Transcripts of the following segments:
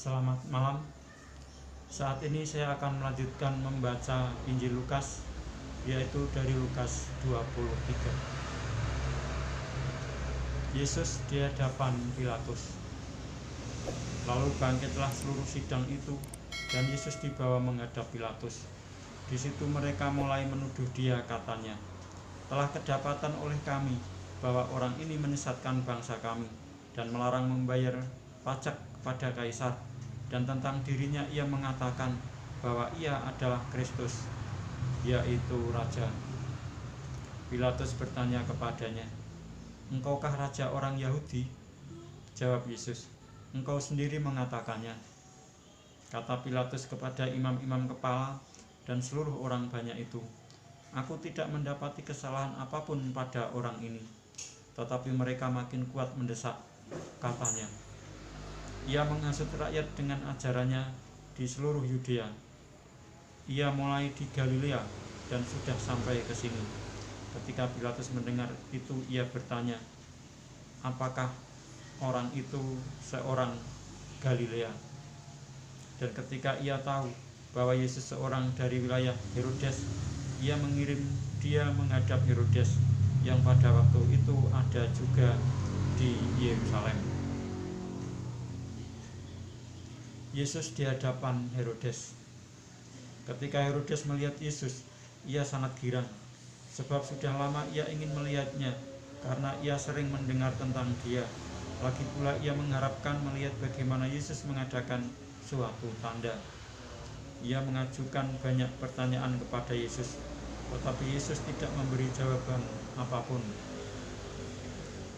Selamat malam. Saat ini saya akan melanjutkan membaca Injil Lukas, yaitu dari Lukas 23. Yesus di hadapan Pilatus. Lalu bangkitlah seluruh sidang itu, dan Yesus dibawa menghadap Pilatus. Di situ mereka mulai menuduh dia, katanya, "Telah kedapatan oleh kami bahwa orang ini menyesatkan bangsa kami dan melarang membayar pajak kepada Kaisar, dan tentang dirinya ia mengatakan bahwa ia adalah Kristus, yaitu Raja." Pilatus bertanya kepadanya, "Engkaukah raja orang Yahudi?" Jawab Yesus, "Engkau sendiri mengatakannya." Kata Pilatus kepada imam-imam kepala dan seluruh orang banyak itu, "Aku tidak mendapati kesalahan apapun pada orang ini." Tetapi mereka makin kuat mendesak, katanya, "Ia menghasut rakyat dengan ajarannya di seluruh Yudea. Ia mulai di Galilea dan sudah sampai ke sini." Ketika Pilatus mendengar itu, ia bertanya, "Apakah orang itu seorang Galilea?" Dan ketika ia tahu bahwa Yesus seorang dari wilayah Herodes, ia mengirim dia menghadap Herodes, yang pada waktu itu ada juga di Yerusalem. Yesus di hadapan Herodes. Ketika Herodes melihat Yesus, ia sangat girang, sebab sudah lama ia ingin melihatnya, karena ia sering mendengar tentang dia. Lagi pula ia mengharapkan melihat bagaimana Yesus mengadakan suatu tanda. Ia mengajukan banyak pertanyaan kepada Yesus, tetapi Yesus tidak memberi jawaban apapun.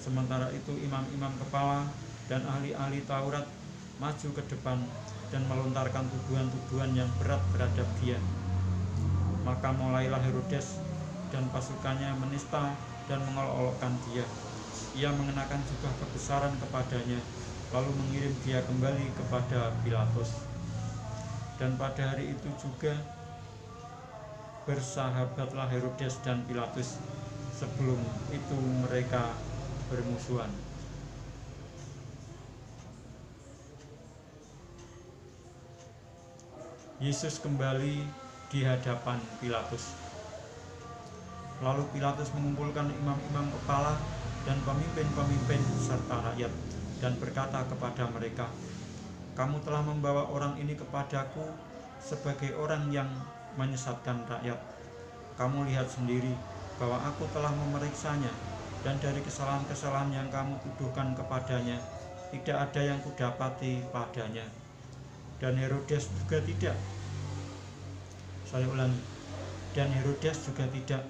Sementara itu imam-imam kepala dan ahli-ahli Taurat maju ke depan dan melontarkan tuduhan-tuduhan yang berat terhadap dia. Maka mulailah Herodes dan pasukannya menista dan mengolok-olokkan dia. Ia mengenakan jubah kebesaran kepadanya, lalu mengirim dia kembali kepada Pilatus. Dan pada hari itu juga bersahabatlah Herodes dan Pilatus. Sebelum itu mereka bermusuhan. Yesus kembali di hadapan Pilatus. Lalu Pilatus mengumpulkan imam-imam kepala dan pemimpin-pemimpin serta rakyat, dan berkata kepada mereka, "Kamu telah membawa orang ini kepadaku sebagai orang yang menyesatkan rakyat. Kamu lihat sendiri bahwa aku telah memeriksanya, dan dari kesalahan-kesalahan yang kamu tuduhkan kepadanya, tidak ada yang kudapati padanya. Dan Herodes juga tidak." Saya ulangi, "Dan Herodes juga tidak,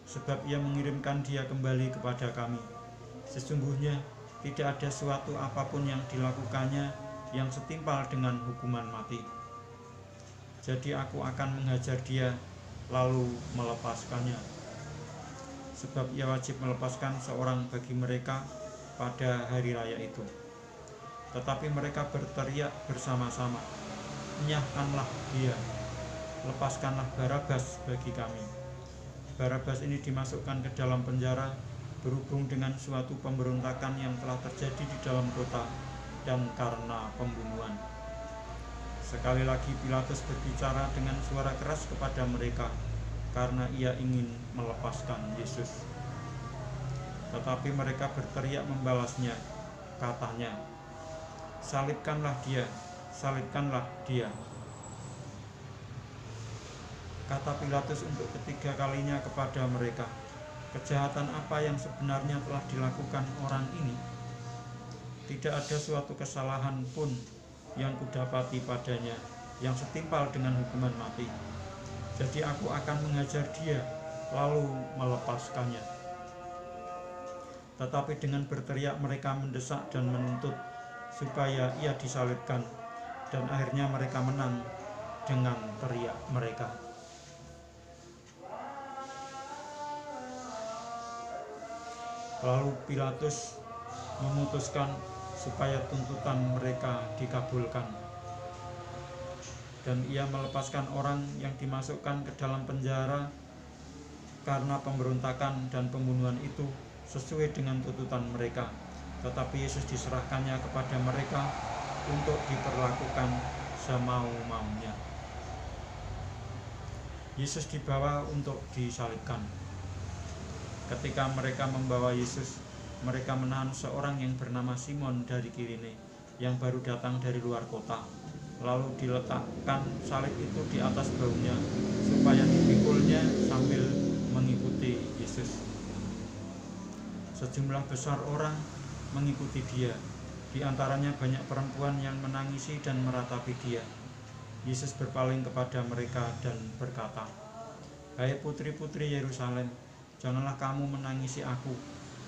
sebab ia mengirimkan dia kembali kepada kami. Sesungguhnya tidak ada suatu apapun yang dilakukannya yang setimpal dengan hukuman mati. Jadi aku akan menghajar dia lalu melepaskannya, sebab ia wajib melepaskan seorang bagi mereka pada hari raya itu." Tetapi mereka berteriak bersama-sama, "Enyahkanlah dia, lepaskanlah Barabas bagi kami." Barabas ini dimasukkan ke dalam penjara berhubung dengan suatu pemberontakan yang telah terjadi di dalam kota dan karena pembunuhan. Sekali lagi Pilatus berbicara dengan suara keras kepada mereka, karena ia ingin melepaskan Yesus. Tetapi mereka berteriak membalasnya, katanya, "Salibkanlah dia, salibkanlah dia." Kata Pilatus untuk ketiga kalinya kepada mereka, "Kejahatan apa yang sebenarnya telah dilakukan orang ini? Tidak ada suatu kesalahan pun yang kudapati padanya yang setimpal dengan hukuman mati. Jadi aku akan menghajar dia lalu melepaskannya." Tetapi dengan berteriak mereka mendesak dan menuntut supaya ia disalibkan, dan akhirnya mereka menang dengan teriak mereka. Lalu Pilatus memutuskan supaya tuntutan mereka dikabulkan, dan ia melepaskan orang yang dimasukkan ke dalam penjara karena pemberontakan dan pembunuhan itu sesuai dengan tuntutan mereka. Tetapi Yesus diserahkannya kepada mereka untuk diperlakukan semau-maunya. Yesus dibawa untuk disalibkan. Ketika mereka membawa Yesus, mereka menahan seorang yang bernama Simon dari Kirene yang baru datang dari luar kota. Lalu diletakkan salib itu di atas bahunya supaya dipikulnya sambil mengikuti Yesus. Sejumlah besar orang mengikuti dia, di antaranya banyak perempuan yang menangisi dan meratapi dia. Yesus berpaling kepada mereka dan berkata, "Hai putri-putri Yerusalem, janganlah kamu menangisi aku,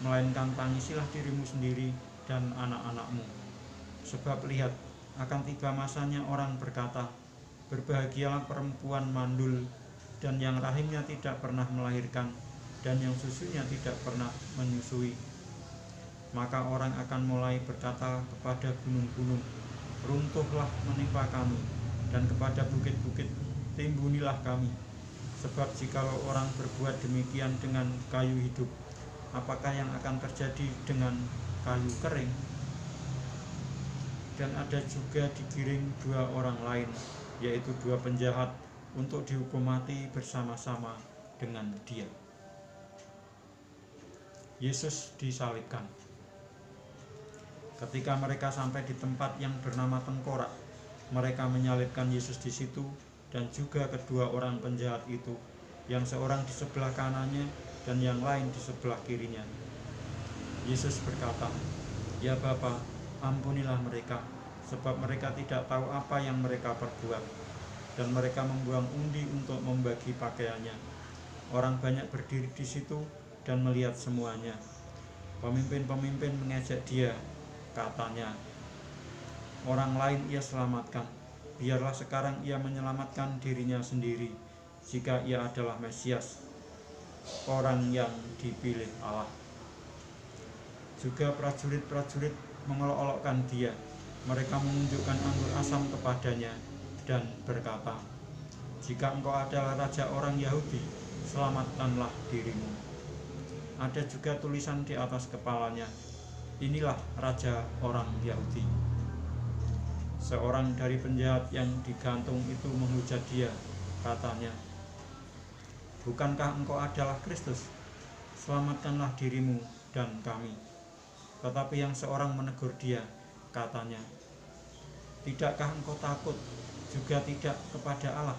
melainkan tangisilah dirimu sendiri dan anak-anakmu. Sebab lihat, akan tiba masanya orang berkata, berbahagialah perempuan mandul dan yang rahimnya tidak pernah melahirkan dan yang susunya tidak pernah menyusui. Maka orang akan mulai berkata kepada gunung-gunung, runtuhlah menimpa kami, dan kepada bukit-bukit, timbunilah kami. Sebab jikalau orang berbuat demikian dengan kayu hidup, apakah yang akan terjadi dengan kayu kering?" Dan ada juga digiring 2 orang lain, yaitu 2 penjahat, untuk dihukum mati bersama-sama dengan dia. Yesus disalibkan. Ketika mereka sampai di tempat yang bernama Tengkorak, mereka menyalibkan Yesus di situ dan juga kedua orang penjahat itu, yang seorang di sebelah kanannya dan yang lain di sebelah kirinya. Yesus berkata, "Ya Bapa, ampunilah mereka, sebab mereka tidak tahu apa yang mereka perbuat." Dan mereka membuang undi untuk membagi pakaiannya. Orang banyak berdiri di situ dan melihat semuanya. Pemimpin-pemimpin mengejek dia, katanya, "Orang lain ia selamatkan, biarlah sekarang ia menyelamatkan dirinya sendiri, jika ia adalah Mesias, orang yang dipilih Allah." Juga prajurit-prajurit mengolok-olokkan dia. Mereka menunjukkan anggur asam kepadanya dan berkata, "Jika engkau adalah raja orang Yahudi, selamatkanlah dirimu." Ada juga tulisan di atas kepalanya, "Inilah raja orang Yahudi." Seorang dari penjahat yang digantung itu menghujat dia, katanya, "Bukankah engkau adalah Kristus? Selamatkanlah dirimu dan kami." Tetapi yang seorang menegur dia, katanya, "Tidakkah engkau takut juga tidak kepada Allah,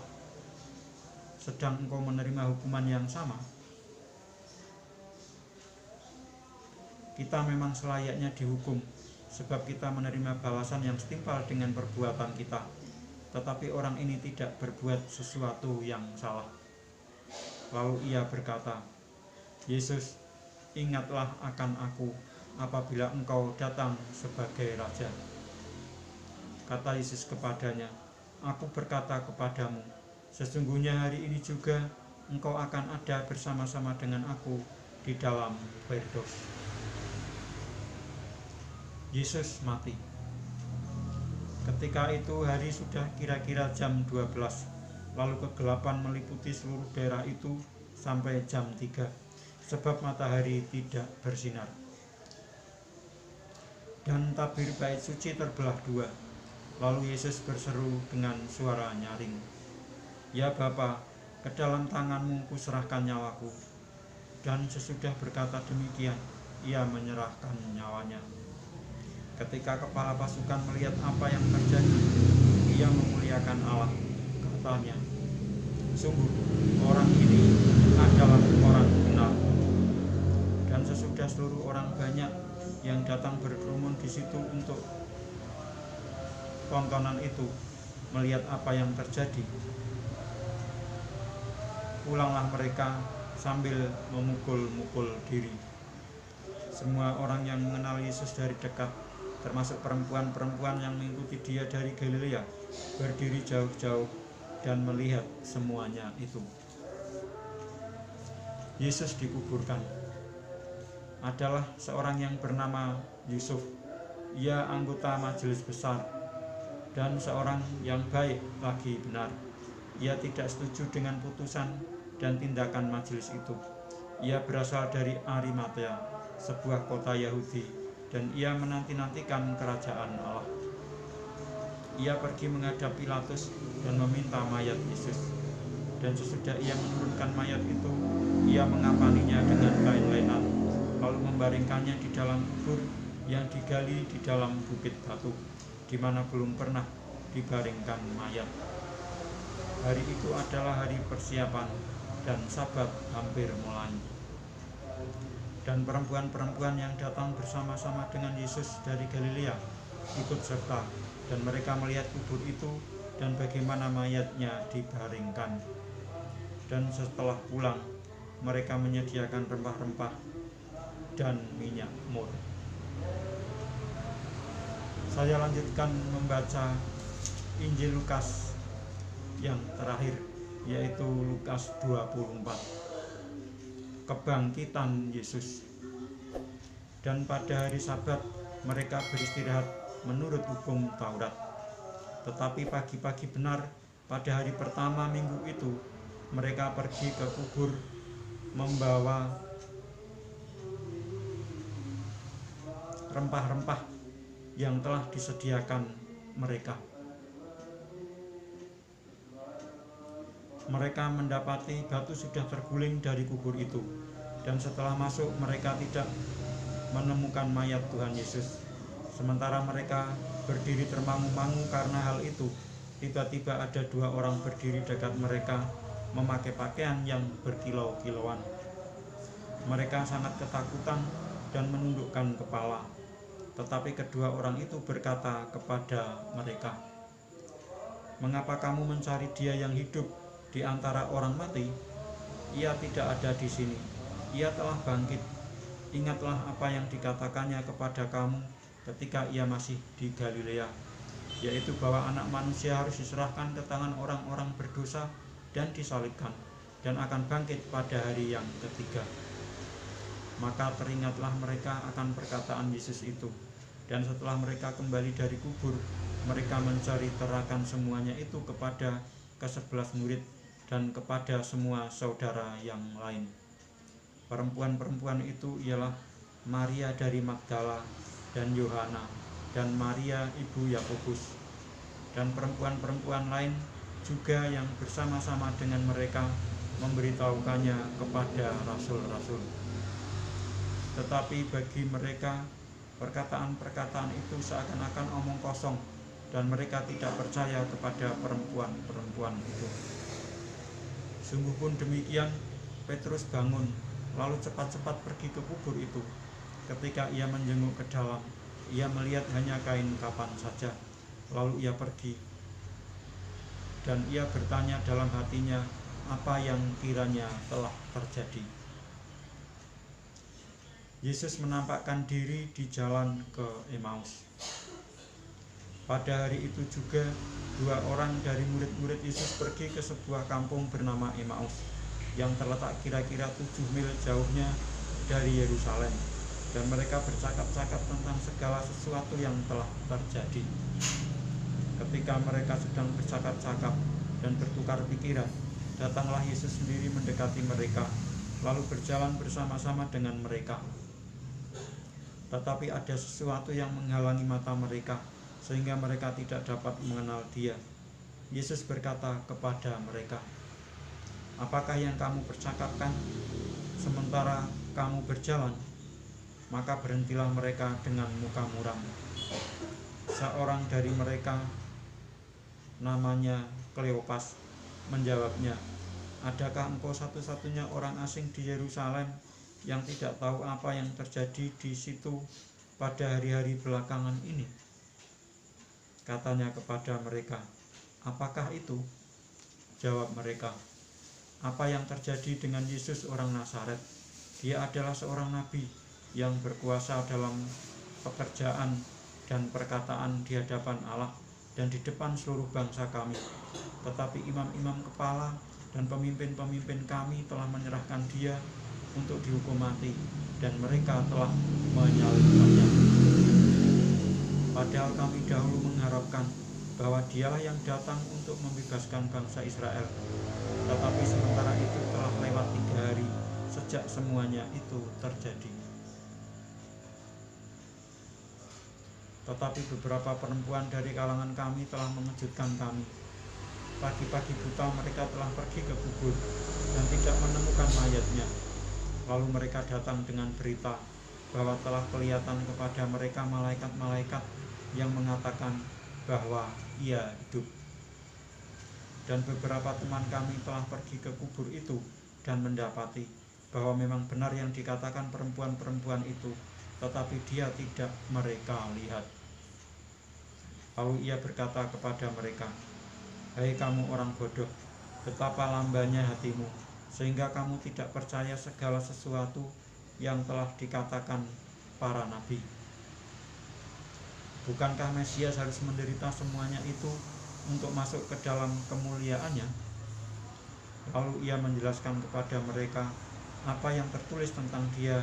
sedang engkau menerima hukuman yang sama? Kita memang selayaknya dihukum, sebab kita menerima balasan yang setimpal dengan perbuatan kita. Tetapi orang ini tidak berbuat sesuatu yang salah." Lalu ia berkata, "Yesus, ingatlah akan aku apabila engkau datang sebagai raja." Kata Yesus kepadanya, "Aku berkata kepadamu, sesungguhnya hari ini juga engkau akan ada bersama-sama dengan aku di dalam Firdaus." Yesus mati. Ketika itu hari sudah kira-kira jam 12, lalu kegelapan meliputi seluruh daerah itu sampai jam 3, sebab matahari tidak bersinar. Dan tabir bait suci terbelah 2. Lalu Yesus berseru dengan suara nyaring, "Ya Bapa, ke dalam tanganmu kuserahkan nyawaku." Dan sesudah berkata demikian, ia menyerahkan nyawanya. Ketika kepala pasukan melihat apa yang terjadi, ia memuliakan Allah. Katanya, "Sungguh, orang ini adalah orang benar." Dan sesudah seluruh orang banyak yang datang berkerumun di situ untuk tontonan itu, melihat apa yang terjadi, pulanglah mereka sambil memukul-mukul diri. Semua orang yang mengenal Yesus dari dekat, termasuk perempuan-perempuan yang mengikuti dia dari Galilea, berdiri jauh-jauh dan melihat semuanya itu. Yesus dikuburkan. Adalah seorang yang bernama Yusuf. Ia anggota majelis besar dan seorang yang baik lagi benar. Ia tidak setuju dengan putusan dan tindakan majelis itu. Ia berasal dari Arimatea, sebuah kota Yahudi, dan ia menanti-nantikan kerajaan Allah. ia pergi menghadap Pilatus dan meminta mayat Yesus. Dan sesudah ia menurunkan mayat itu, ia mengapaninya dengan kain lenan, lalu membaringkannya di dalam kubur yang digali di dalam bukit batu, di mana belum pernah dibaringkan mayat. Hari itu adalah hari persiapan dan Sabat hampir mulai. Dan perempuan-perempuan yang datang bersama-sama dengan Yesus dari Galilea ikut serta, dan mereka melihat kubur itu dan bagaimana mayatnya dibaringkan. Dan setelah pulang, mereka menyediakan rempah-rempah dan minyak mur. Saya lanjutkan membaca Injil Lukas yang terakhir, yaitu Lukas 24. Kebangkitan Yesus. Dan pada hari Sabat mereka beristirahat menurut hukum Taurat. Tetapi pagi-pagi benar pada hari pertama minggu itu, mereka pergi ke kubur membawa rempah-rempah yang telah disediakan mereka. Mereka mendapati batu sudah terguling dari kubur itu, dan setelah masuk mereka tidak menemukan mayat Tuhan Yesus. Sementara mereka berdiri termangu-mangu karena hal itu, tiba-tiba ada 2 orang berdiri dekat mereka memakai pakaian yang berkilau-kilauan. Mereka sangat ketakutan dan menundukkan kepala. Tetapi kedua orang itu berkata kepada mereka, "Mengapa kamu mencari Dia yang hidup di antara orang mati? Ia tidak ada di sini. Ia telah bangkit. Ingatlah apa yang dikatakannya kepada kamu ketika ia masih di Galilea, yaitu bahwa Anak Manusia harus diserahkan ke tangan orang-orang berdosa dan disalibkan, dan akan bangkit pada hari yang ketiga." Maka teringatlah mereka akan perkataan Yesus itu, dan setelah mereka kembali dari kubur, mereka menceritakan semuanya itu kepada ke-11 murid dan kepada semua saudara yang lain. Perempuan-perempuan itu ialah Maria dari Magdala dan Yohana dan Maria ibu Yakobus, dan perempuan-perempuan lain juga yang bersama-sama dengan mereka memberitahukannya kepada rasul-rasul. Tetapi bagi mereka perkataan-perkataan itu seakan-akan omong kosong, dan mereka tidak percaya kepada perempuan-perempuan itu. Sungguh pun demikian, Petrus bangun lalu cepat-cepat pergi ke kubur itu. Ketika ia menjenguk ke dalam, ia melihat hanya kain kapan saja. Lalu ia pergi, dan ia bertanya dalam hatinya apa yang kiranya telah terjadi. Yesus menampakkan diri di jalan ke Emmaus. Pada hari itu juga 2 orang dari murid-murid Yesus pergi ke sebuah kampung bernama Emmaus, yang terletak kira-kira 7 mil jauhnya dari Yerusalem, dan mereka bercakap-cakap tentang segala sesuatu yang telah terjadi. Ketika mereka sedang bercakap-cakap dan bertukar pikiran, datanglah Yesus sendiri mendekati mereka, lalu berjalan bersama-sama dengan mereka. Tetapi ada sesuatu yang menghalangi mata mereka, sehingga mereka tidak dapat mengenal Dia. Yesus berkata kepada mereka, "Apakah yang kamu percakapkan sementara kamu berjalan?" Maka berhentilah mereka dengan muka muram. Seorang dari mereka, namanya Kleopas, menjawabnya, "Adakah engkau satu-satunya orang asing di Yerusalem yang tidak tahu apa yang terjadi di situ pada hari-hari belakangan ini?" Katanya kepada mereka, "Apakah itu?" Jawab mereka, "Apa yang terjadi dengan Yesus orang Nazaret? Dia adalah seorang nabi yang berkuasa dalam pekerjaan dan perkataan di hadapan Allah dan di depan seluruh bangsa kami. Tetapi imam-imam kepala dan pemimpin-pemimpin kami telah menyerahkan Dia untuk dihukum mati, dan mereka telah menyalibkannya. Padahal kami dahulu mengharapkan bahwa Dialah yang datang untuk membebaskan bangsa Israel. Tetapi sementara itu telah lewat 3 hari sejak semuanya itu terjadi." Tetapi beberapa perempuan dari kalangan kami telah mengejutkan kami. Pagi-pagi buta mereka telah pergi ke kubur dan tidak menemukan mayatnya. Lalu mereka datang dengan berita bahwa telah kelihatan kepada mereka malaikat-malaikat yang mengatakan bahwa ia hidup. Dan beberapa teman kami telah pergi ke kubur itu dan mendapati bahwa memang benar yang dikatakan perempuan-perempuan itu, tetapi dia tidak mereka lihat. Lalu ia berkata kepada mereka, "Hai kamu orang bodoh, betapa lambannya hatimu, sehingga kamu tidak percaya segala sesuatu yang telah dikatakan para nabi. Bukankah Mesias harus menderita semuanya itu untuk masuk ke dalam kemuliaannya?" Lalu ia menjelaskan kepada mereka apa yang tertulis tentang dia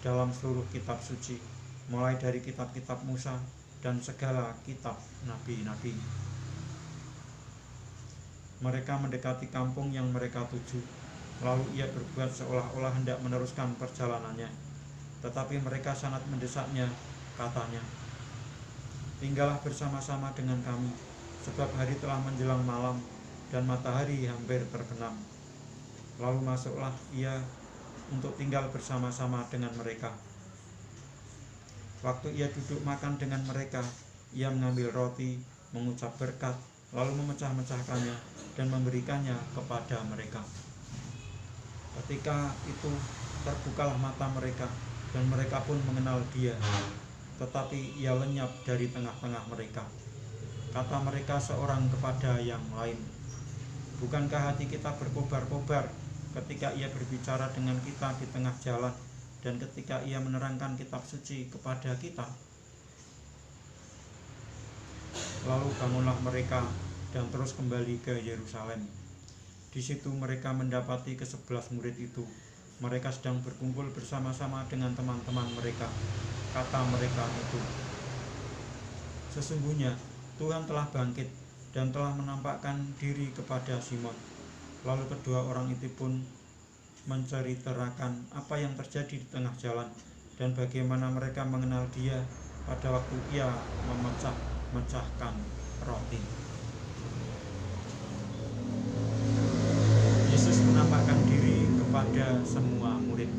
dalam seluruh kitab suci, mulai dari kitab-kitab Musa dan segala kitab nabi-nabi. Mereka mendekati kampung yang mereka tuju. Lalu ia berbuat seolah-olah hendak meneruskan perjalanannya. Tetapi mereka sangat mendesaknya, katanya, "Tinggallah bersama-sama dengan kami, sebab hari telah menjelang malam dan matahari hampir terbenam." Lalu masuklah ia untuk tinggal bersama-sama dengan mereka. Waktu ia duduk makan dengan mereka, ia mengambil roti, mengucap berkat, lalu memecah-mecahkannya dan memberikannya kepada mereka. Ketika itu terbukalah mata mereka, dan mereka pun mengenal dia, tetapi ia lenyap dari tengah-tengah mereka. Kata mereka seorang kepada yang lain, "Bukankah hati kita berkobar-kobar ketika ia berbicara dengan kita di tengah jalan, dan ketika ia menerangkan kitab suci kepada kita?" Lalu bangunlah mereka dan terus kembali ke Yerusalem. Di situ mereka mendapati ke-11 murid itu. Mereka sedang berkumpul bersama-sama dengan teman-teman mereka. Kata mereka itu, "Sesungguhnya Tuhan telah bangkit dan telah menampakkan diri kepada Simon." Lalu kedua orang itu pun menceritakan apa yang terjadi di tengah jalan dan bagaimana mereka mengenal dia pada waktu ia memecah-mecahkan roti. Yesus menampakkan diri kepada semua murid.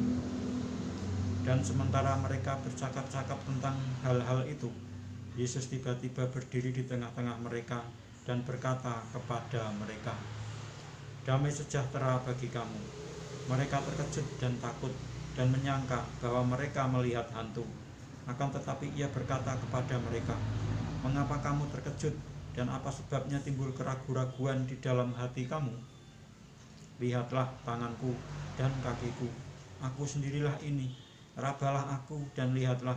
Dan sementara mereka bercakap-cakap tentang hal-hal itu, Yesus tiba-tiba berdiri di tengah-tengah mereka dan berkata kepada mereka, "Damai sejahtera bagi kamu." Mereka terkejut dan takut dan menyangka bahwa mereka melihat hantu. Akan tetapi ia berkata kepada mereka, "Mengapa kamu terkejut dan apa sebabnya timbul keraguan-raguan di dalam hati kamu? Lihatlah tanganku dan kakiku, aku sendirilah ini. Rabalah aku dan lihatlah,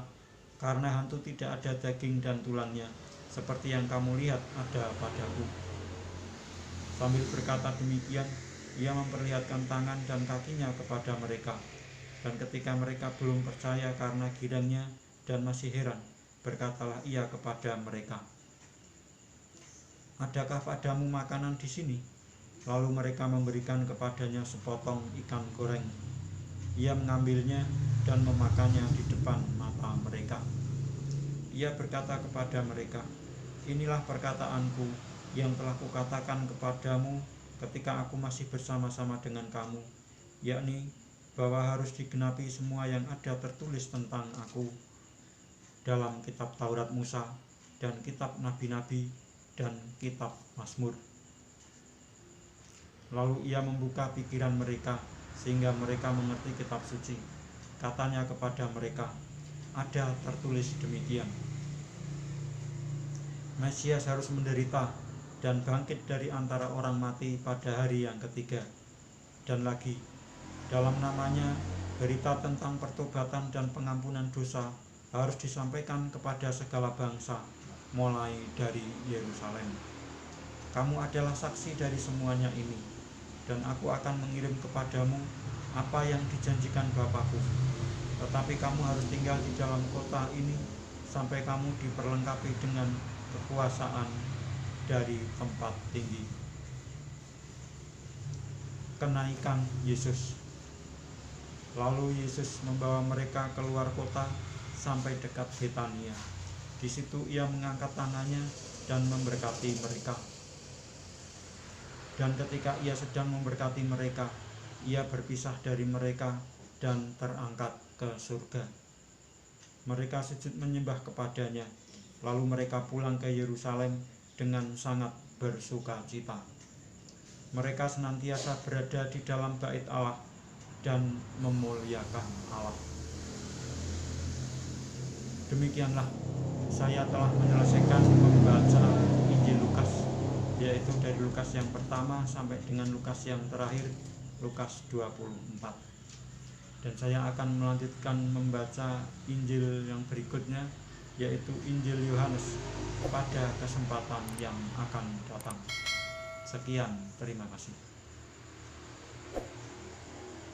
karena hantu tidak ada daging dan tulangnya, seperti yang kamu lihat ada padaku." Sambil berkata demikian, ia memperlihatkan tangan dan kakinya kepada mereka. Dan ketika mereka belum percaya karena girangnya dan masih heran, berkatalah ia kepada mereka, "Adakah padamu makanan di sini?" Lalu mereka memberikan kepadanya sepotong ikan goreng. Ia mengambilnya dan memakannya di depan mata mereka. Ia berkata kepada mereka, "Inilah perkataanku yang telah kukatakan kepadamu ketika aku masih bersama-sama dengan kamu, yakni bahwa harus digenapi semua yang ada tertulis tentang aku dalam kitab Taurat Musa dan kitab nabi-nabi dan kitab Mazmur." Lalu ia membuka pikiran mereka sehingga mereka mengerti kitab suci. Katanya kepada mereka, "Ada tertulis demikian, Mesias harus menderita dan bangkit dari antara orang mati pada hari yang ketiga. Dan lagi, dalam namanya berita tentang pertobatan dan pengampunan dosa harus disampaikan kepada segala bangsa, mulai dari Yerusalem. Kamu adalah saksi dari semuanya ini, dan aku akan mengirim kepadamu apa yang dijanjikan Bapakku. Tetapi kamu harus tinggal di dalam kota ini sampai kamu diperlengkapi dengan kekuasaan dari tempat tinggi." Kenaikan Yesus. Lalu Yesus membawa mereka keluar kota sampai dekat Betania. Di situ ia mengangkat tangannya dan memberkati mereka. Dan ketika ia sedang memberkati mereka, ia berpisah dari mereka dan terangkat ke surga. Mereka sujud menyembah kepadanya, lalu mereka pulang ke Yerusalem dengan sangat bersuka cita. Mereka senantiasa berada di dalam bait Allah dan memuliakan Allah. Demikianlah saya telah menyelesaikan membaca Injil Lukas, yaitu dari Lukas yang pertama sampai dengan Lukas yang terakhir, Lukas 24. Dan saya akan melanjutkan membaca Injil yang berikutnya, yaitu Injil Yohanes, pada kesempatan yang akan datang. Sekian, terima kasih.